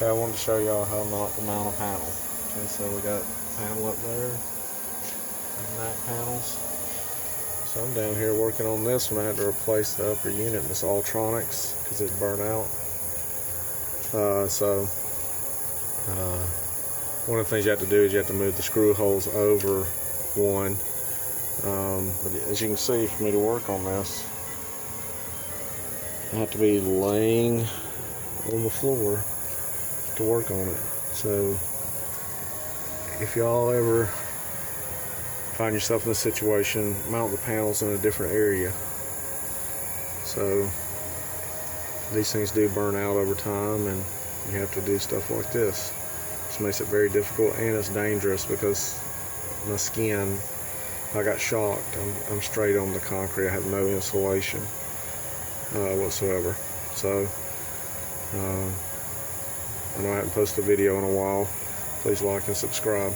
Okay, I wanted to show y'all how not to mount a panel. Okay, so we got panel up there, and that panels. So I'm down here working on this one. I had to replace the upper unit in this Ultronics because it burned out. One of the things you have to do is you have to move the screw holes over one. But as you can see, for me to work on this, I have to be laying on the floor to work on it. So if y'all ever find yourself in this situation, mount the panels in a different area. So these things do burn out over time, and you have to do stuff like this. This makes it very difficult, and it's dangerous because my skin, I got shocked. I'm straight on the concrete. I have no insulation whatsoever. So I know I haven't posted a video in a while. Please like and subscribe.